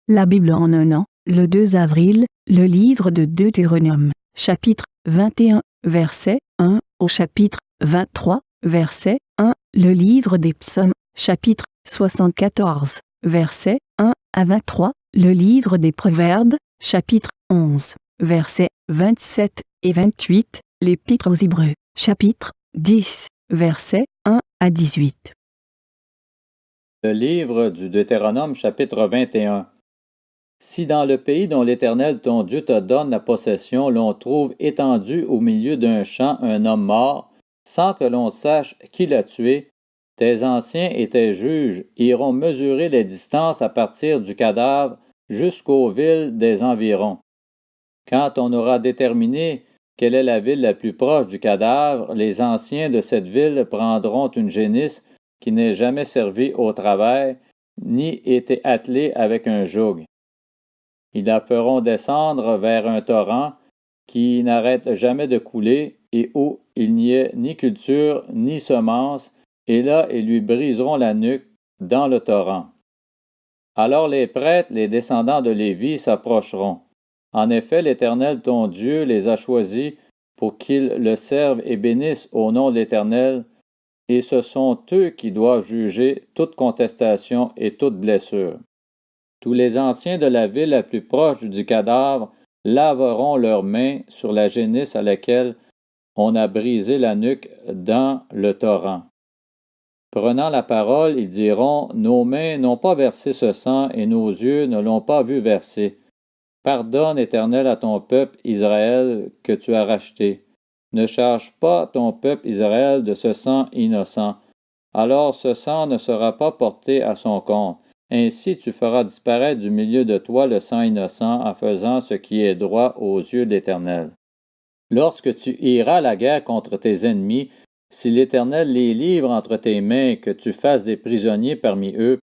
La Bible en un an, le 2 avril, le livre de Deutéronome, chapitre 21, verset 1 au chapitre 23, verset 1, le livre des psaumes, chapitre 74, verset 1 à 23, le livre des proverbes, chapitre 11, versets 27 et 28, l'épître aux Hébreux, chapitre 10, versets 1 à 18. Le livre du Deutéronome, chapitre 21. Si dans le pays dont l'Éternel ton Dieu te donne la possession, l'on trouve étendu au milieu d'un champ un homme mort, sans que l'on sache qui l'a tué, tes anciens et tes juges iront mesurer les distances à partir du cadavre jusqu'aux villes des environs. Quand on aura déterminé quelle est la ville la plus proche du cadavre, les anciens de cette ville prendront une génisse qui n'ait jamais servi au travail, ni été attelée avec un joug. Ils la feront descendre vers un torrent qui n'arrête jamais de couler et où il n'y ait ni culture ni semence, et là ils lui briseront la nuque dans le torrent. Alors les prêtres, les descendants de Lévi, s'approcheront. En effet, l'Éternel ton Dieu les a choisis pour qu'ils le servent et bénissent au nom de l'Éternel, et ce sont eux qui doivent juger toute contestation et toute blessure. Tous les anciens de la ville la plus proche du cadavre laveront leurs mains sur la génisse à laquelle on a brisé la nuque dans le torrent. Prenant la parole, ils diront: Nos mains n'ont pas versé ce sang et nos yeux ne l'ont pas vu verser. Pardonne, Éternel, à ton peuple Israël que tu as racheté. Ne charge pas ton peuple Israël de ce sang innocent. Alors ce sang ne sera pas porté à son compte. Ainsi tu feras disparaître du milieu de toi le sang innocent en faisant ce qui est droit aux yeux de l'Éternel. Lorsque tu iras à la guerre contre tes ennemis, si l'Éternel les livre entre tes mains, que tu fasses des prisonniers parmi eux,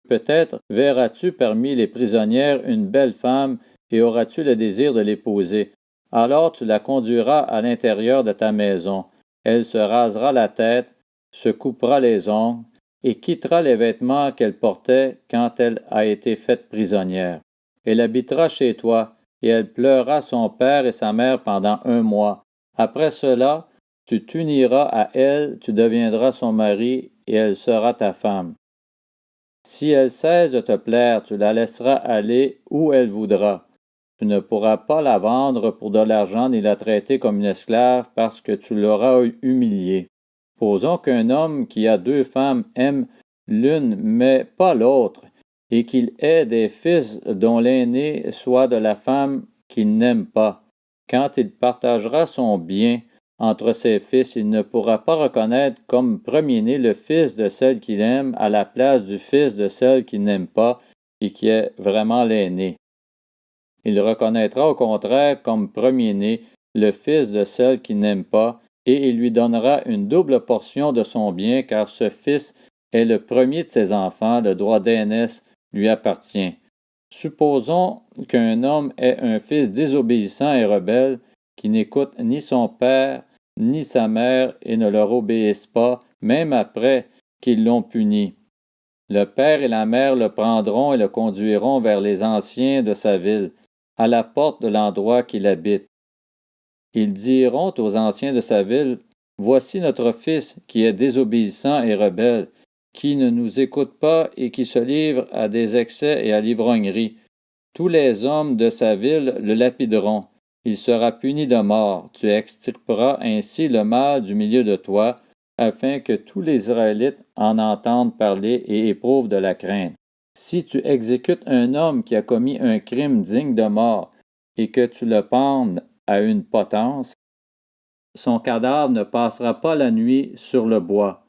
peut-être verras-tu parmi les prisonnières une belle femme et auras-tu le désir de l'épouser. Alors tu la conduiras à l'intérieur de ta maison. Elle se rasera la tête, se coupera les ongles et quittera les vêtements qu'elle portait quand elle a été faite prisonnière. Elle habitera chez toi et elle pleurera son père et sa mère pendant 1 mois. Après cela, tu t'uniras à elle, tu deviendras son mari et elle sera ta femme. Si elle cesse de te plaire, tu la laisseras aller où elle voudra. Tu ne pourras pas la vendre pour de l'argent ni la traiter comme une esclave parce que tu l'auras humiliée. Supposons qu'un homme qui a 2 femmes aime l'une mais pas l'autre, et qu'il ait des fils dont l'aîné soit de la femme qu'il n'aime pas. Quand il partagera son bien entre ses fils, il ne pourra pas reconnaître comme premier-né le fils de celle qu'il aime à la place du fils de celle qu'il n'aime pas et qui est vraiment l'aîné. Il reconnaîtra au contraire comme premier-né le fils de celle qu'il n'aime pas, et il lui donnera une double portion de son bien, car ce fils est le premier de ses enfants, le droit d'aînesse lui appartient. Supposons qu'un homme ait un fils désobéissant et rebelle, qui n'écoute ni son père ni sa mère et ne leur obéissent pas, même après qu'ils l'ont puni. Le père et la mère le prendront et le conduiront vers les anciens de sa ville, à la porte de l'endroit qu'il habite. Ils diront aux anciens de sa ville: Voici notre fils qui est désobéissant et rebelle, qui ne nous écoute pas et qui se livre à des excès et à l'ivrognerie. Tous les hommes de sa ville le lapideront. Il sera puni de mort. Tu extirperas ainsi le mal du milieu de toi, afin que tous les Israélites en entendent parler et éprouvent de la crainte. Si tu exécutes un homme qui a commis un crime digne de mort, et que tu le pendes à une potence, son cadavre ne passera pas la nuit sur le bois.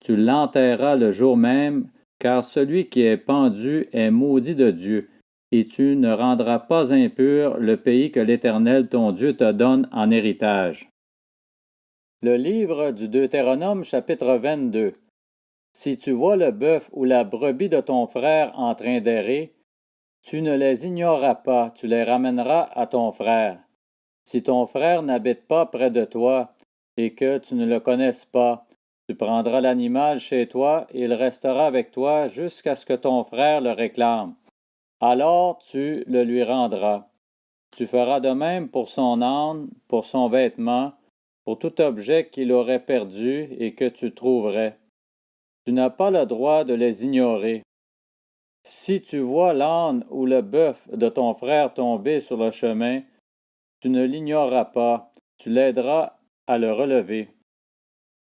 Tu l'enterreras le jour même, car celui qui est pendu est maudit de Dieu, et tu ne rendras pas impur le pays que l'Éternel ton Dieu te donne en héritage. Le livre du Deutéronome, chapitre 22. Si tu vois le bœuf ou la brebis de ton frère en train d'errer, tu ne les ignoreras pas, tu les ramèneras à ton frère. Si ton frère n'habite pas près de toi et que tu ne le connaisses pas, tu prendras l'animal chez toi et il restera avec toi jusqu'à ce que ton frère le réclame. alors tu le lui rendras. Tu feras de même pour son âne, pour son vêtement, pour tout objet qu'il aurait perdu et que tu trouverais. Tu n'as pas le droit de les ignorer. Si tu vois l'âne ou le bœuf de ton frère tomber sur le chemin, tu ne l'ignoreras pas, tu l'aideras à le relever.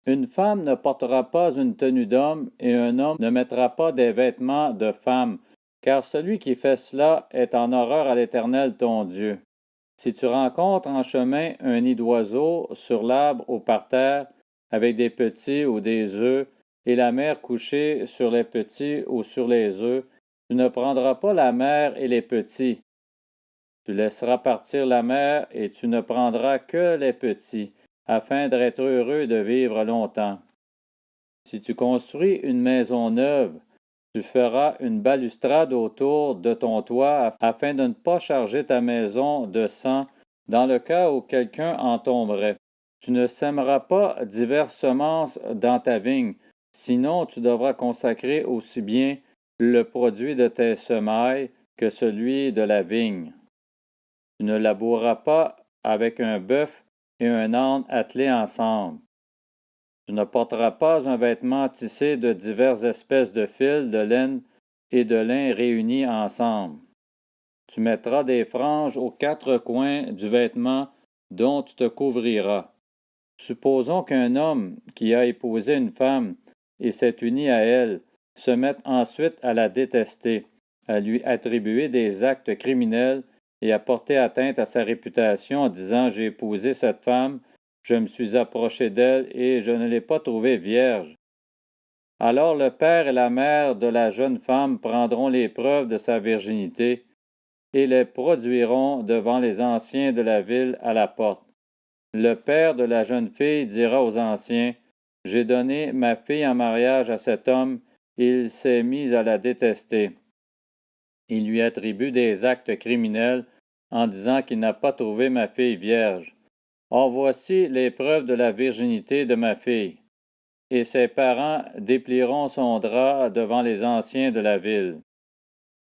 Une femme ne portera pas une tenue d'homme et un homme ne mettra pas des vêtements de femme, car celui qui fait cela est en horreur à l'Éternel ton Dieu. Si tu rencontres en chemin un nid d'oiseau sur l'arbre ou par terre, avec des petits ou des œufs, et la mère couchée sur les petits ou sur les œufs, tu ne prendras pas la mère et les petits. Tu laisseras partir la mère et tu ne prendras que les petits, afin d'être heureux de vivre longtemps. Si tu construis une maison neuve, tu feras une balustrade autour de ton toit afin de ne pas charger ta maison de sang dans le cas où quelqu'un en tomberait. Tu ne sèmeras pas diverses semences dans ta vigne, sinon tu devras consacrer aussi bien le produit de tes semailles que celui de la vigne. Tu ne laboureras pas avec un bœuf et un âne attelés ensemble. Tu ne porteras pas un vêtement tissé de diverses espèces de fils, de laine et de lin réunis ensemble. Tu mettras des franges aux quatre coins du vêtement dont tu te couvriras. Supposons qu'un homme qui a épousé une femme et s'est uni à elle se mette ensuite à la détester, à lui attribuer des actes criminels et à porter atteinte à sa réputation en disant « J'ai épousé cette femme, je me suis approché d'elle et je ne l'ai pas trouvée vierge. » Alors le père et la mère de la jeune femme prendront les preuves de sa virginité et les produiront devant les anciens de la ville à la porte. Le père de la jeune fille dira aux anciens, « J'ai donné ma fille en mariage à cet homme, et il s'est mis à la détester. » Il lui attribue des actes criminels en disant qu'il n'a pas trouvé ma fille vierge. Or voici les preuves de la virginité de ma fille. Et ses parents déplieront son drap devant les anciens de la ville.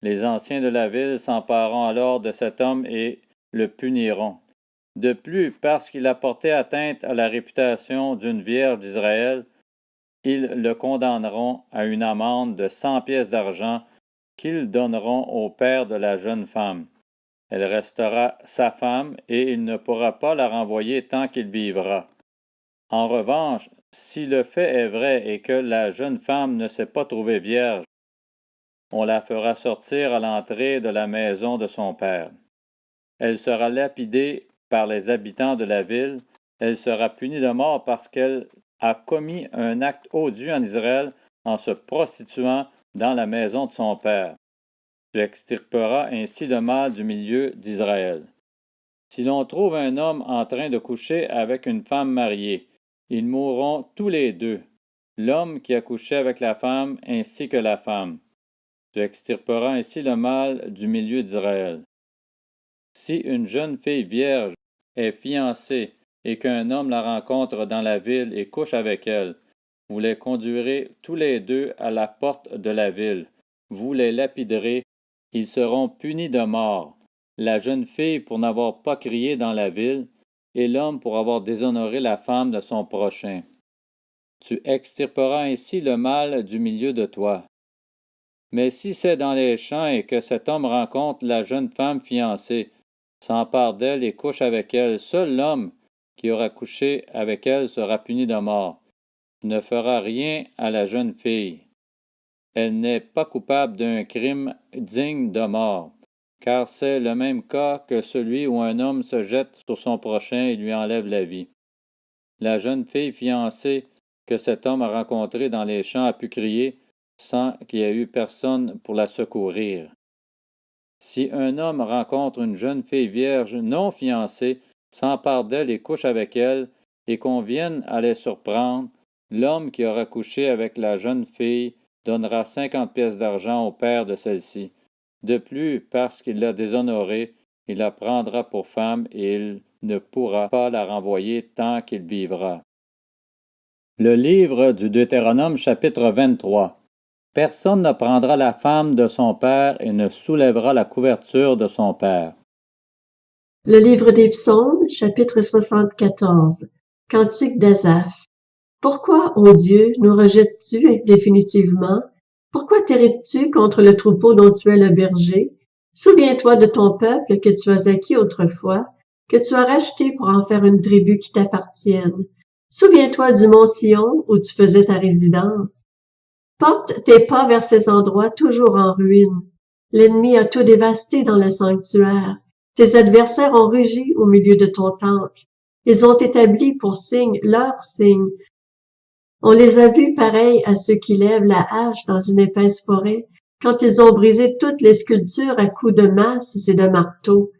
Les anciens de la ville s'empareront alors de cet homme et le puniront. De plus, parce qu'il a porté atteinte à la réputation d'une vierge d'Israël, ils le condamneront à une amende de 100 pièces d'argent qu'ils donneront au père de la jeune femme. Elle restera sa femme et il ne pourra pas la renvoyer tant qu'il vivra. En revanche, si le fait est vrai et que la jeune femme ne s'est pas trouvée vierge, on la fera sortir à l'entrée de la maison de son père. Elle sera lapidée par les habitants de la ville, elle sera punie de mort parce qu'elle a commis un acte odieux en Israël en se prostituant dans la maison de son père. Tu extirperas ainsi le mal du milieu d'Israël. Si l'on trouve un homme en train de coucher avec une femme mariée, ils mourront tous les deux, l'homme qui a couché avec la femme ainsi que la femme. Tu extirperas ainsi le mal du milieu d'Israël. Si une jeune fille vierge est fiancée et qu'un homme la rencontre dans la ville et couche avec elle, vous les conduirez tous les deux à la porte de la ville. Vous les lapiderez, ils seront punis de mort. La jeune fille pour n'avoir pas crié dans la ville, et l'homme pour avoir déshonoré la femme de son prochain. Tu extirperas ainsi le mal du milieu de toi. Mais si c'est dans les champs et que cet homme rencontre la jeune femme fiancée, s'empare d'elle et couche avec elle, seul l'homme qui aura couché avec elle sera puni de mort. Tu ne feras rien à la jeune fille. Elle n'est pas coupable d'un crime digne de mort, car c'est le même cas que celui où un homme se jette sur son prochain et lui enlève la vie. La jeune fille fiancée que cet homme a rencontrée dans les champs a pu crier sans qu'il y ait eu personne pour la secourir. Si un homme rencontre une jeune fille vierge non fiancée, s'empare d'elle et couche avec elle, et qu'on vienne à les surprendre, l'homme qui aura couché avec la jeune fille donnera 50 pièces d'argent au père de celle-ci. De plus, parce qu'il l'a déshonorée, il la prendra pour femme et il ne pourra pas la renvoyer tant qu'il vivra. Le livre du Deutéronome chapitre 23. Personne ne prendra la femme de son père et ne soulèvera la couverture de son père. Le livre des Psaumes, chapitre 74. Cantique d'Asaph. Pourquoi, ô Dieu, nous rejettes-tu définitivement? Pourquoi t'irrites-tu contre le troupeau dont tu es le berger? Souviens-toi de ton peuple que tu as acquis autrefois, que tu as racheté pour en faire une tribu qui t'appartienne. Souviens-toi du mont Sion où tu faisais ta résidence. Porte tes pas vers ces endroits toujours en ruine. L'ennemi a tout dévasté dans le sanctuaire. Tes adversaires ont rugi au milieu de ton temple. Ils ont établi pour signe leur signe. On les a vus pareils à ceux qui lèvent la hache dans une épaisse forêt, quand ils ont brisé toutes les sculptures à coups de masses et de marteaux.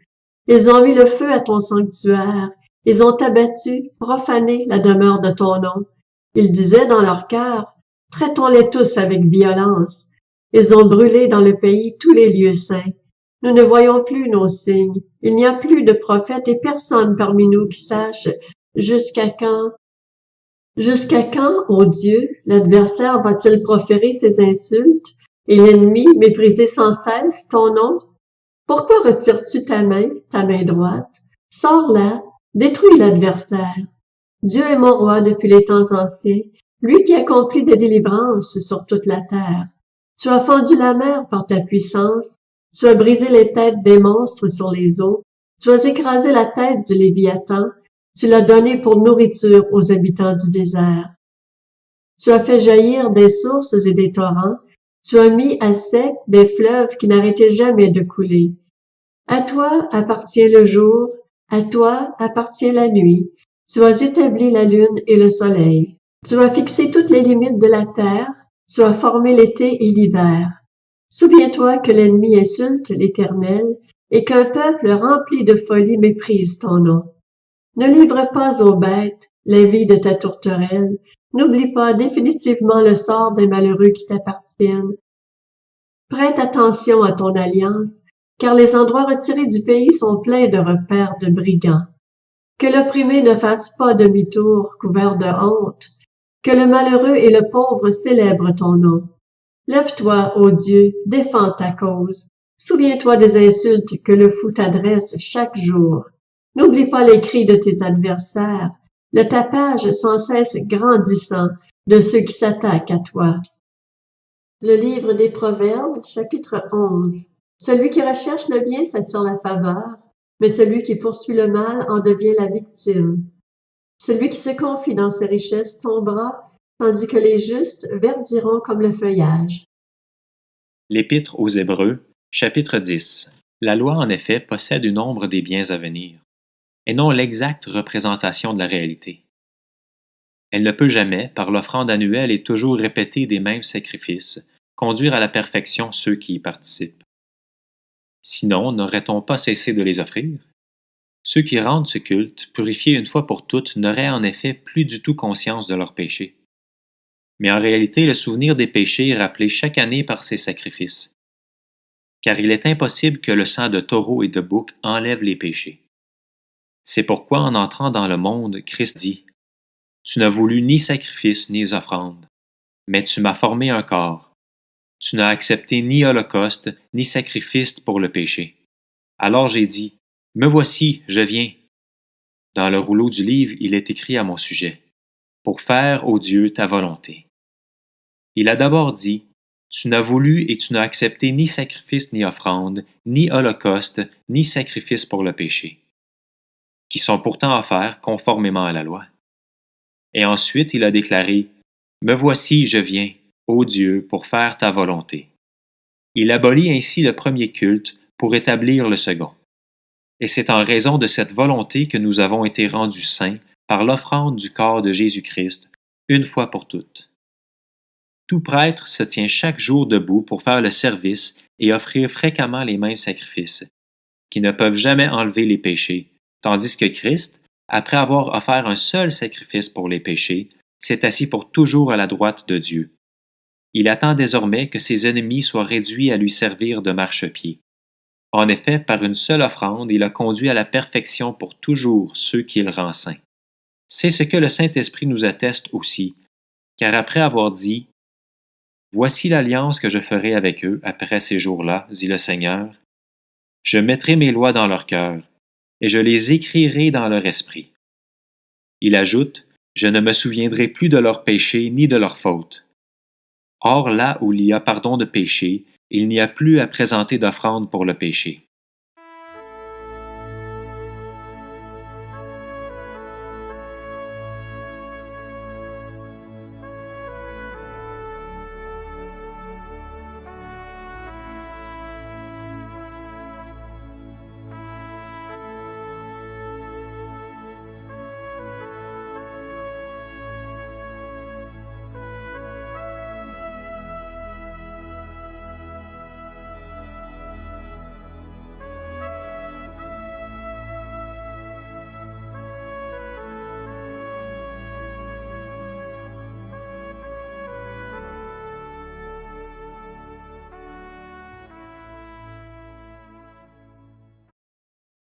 Ils ont mis le feu à ton sanctuaire. Ils ont abattu, profané la demeure de ton nom. Ils disaient dans leur cœur, traitons-les tous avec violence. Ils ont brûlé dans le pays tous les lieux saints. Nous ne voyons plus nos signes. Il n'y a plus de prophètes et personne parmi nous qui sache jusqu'à quand, ô Dieu, l'adversaire va-t-il proférer ses insultes et l'ennemi mépriser sans cesse ton nom? Pourquoi retires-tu ta main droite? Sors-la, détruis l'adversaire. Dieu est mon roi depuis les temps anciens, lui qui accomplit des délivrances sur toute la terre. Tu as fendu la mer par ta puissance, tu as brisé les têtes des monstres sur les eaux, tu as écrasé la tête du Léviathan, tu l'as donné pour nourriture aux habitants du désert. Tu as fait jaillir des sources et des torrents, tu as mis à sec des fleuves qui n'arrêtaient jamais de couler. À toi appartient le jour, à toi appartient la nuit. Tu as établi la lune et le soleil. Tu as fixé toutes les limites de la terre, tu as formé l'été et l'hiver. Souviens-toi que l'ennemi insulte l'Éternel et qu'un peuple rempli de folie méprise ton nom. Ne livre pas aux bêtes la vie de ta tourterelle. N'oublie pas définitivement le sort des malheureux qui t'appartiennent. Prête attention à ton alliance, car les endroits retirés du pays sont pleins de repères de brigands. Que l'opprimé ne fasse pas demi-tour couvert de honte, que le malheureux et le pauvre célèbrent ton nom. Lève-toi, ô Dieu, défends ta cause. Souviens-toi des insultes que le fou t'adresse chaque jour. N'oublie pas les cris de tes adversaires, le tapage sans cesse grandissant de ceux qui s'attaquent à toi. Le livre des Proverbes, chapitre 11. Celui qui recherche le bien s'attire la faveur, mais celui qui poursuit le mal en devient la victime. Celui qui se confie dans ses richesses tombera, tandis que les justes verdiront comme le feuillage. L'Épître aux Hébreux, chapitre 10. La loi, en effet, possède une ombre des biens à venir, et non l'exacte représentation de la réalité. Elle ne peut jamais, par l'offrande annuelle et toujours répétée des mêmes sacrifices, conduire à la perfection ceux qui y participent. Sinon, n'aurait-on pas cessé de les offrir? Ceux qui rendent ce culte, purifiés une fois pour toutes, n'auraient en effet plus du tout conscience de leurs péchés. Mais en réalité, le souvenir des péchés est rappelé chaque année par ces sacrifices. Car il est impossible que le sang de taureau et de bouc enlève les péchés. C'est pourquoi, en entrant dans le monde, Christ dit « Tu n'as voulu ni sacrifice ni offrande, mais tu m'as formé un corps. Tu n'as accepté ni holocauste ni sacrifice pour le péché. Alors j'ai dit « Me voici, je viens. » Dans le rouleau du livre, il est écrit à mon sujet « Pour faire, ô Dieu, ta volonté. » Il a d'abord dit « Tu n'as voulu et tu n'as accepté ni sacrifice ni offrande, ni holocauste, ni sacrifice pour le péché, qui sont pourtant offerts conformément à la loi. » Et ensuite il a déclaré « Me voici, je viens, ô Dieu, pour faire ta volonté. » Il abolit ainsi le premier culte pour établir le second. Et c'est en raison de cette volonté que nous avons été rendus saints par l'offrande du corps de Jésus-Christ, une fois pour toutes. Tout prêtre se tient chaque jour debout pour faire le service et offrir fréquemment les mêmes sacrifices, qui ne peuvent jamais enlever les péchés, tandis que Christ, après avoir offert un seul sacrifice pour les péchés, s'est assis pour toujours à la droite de Dieu. Il attend désormais que ses ennemis soient réduits à lui servir de marchepied. En effet, par une seule offrande, il a conduit à la perfection pour toujours ceux qu'il rend saints. C'est ce que le Saint-Esprit nous atteste aussi, car après avoir dit Voici l'alliance que je ferai avec eux après ces jours-là, dit le Seigneur. Je mettrai mes lois dans leur cœur, et je les écrirai dans leur esprit. Il ajoute, je ne me souviendrai plus de leurs péchés ni de leurs fautes. Or là où il y a pardon de péché, il n'y a plus à présenter d'offrande pour le péché.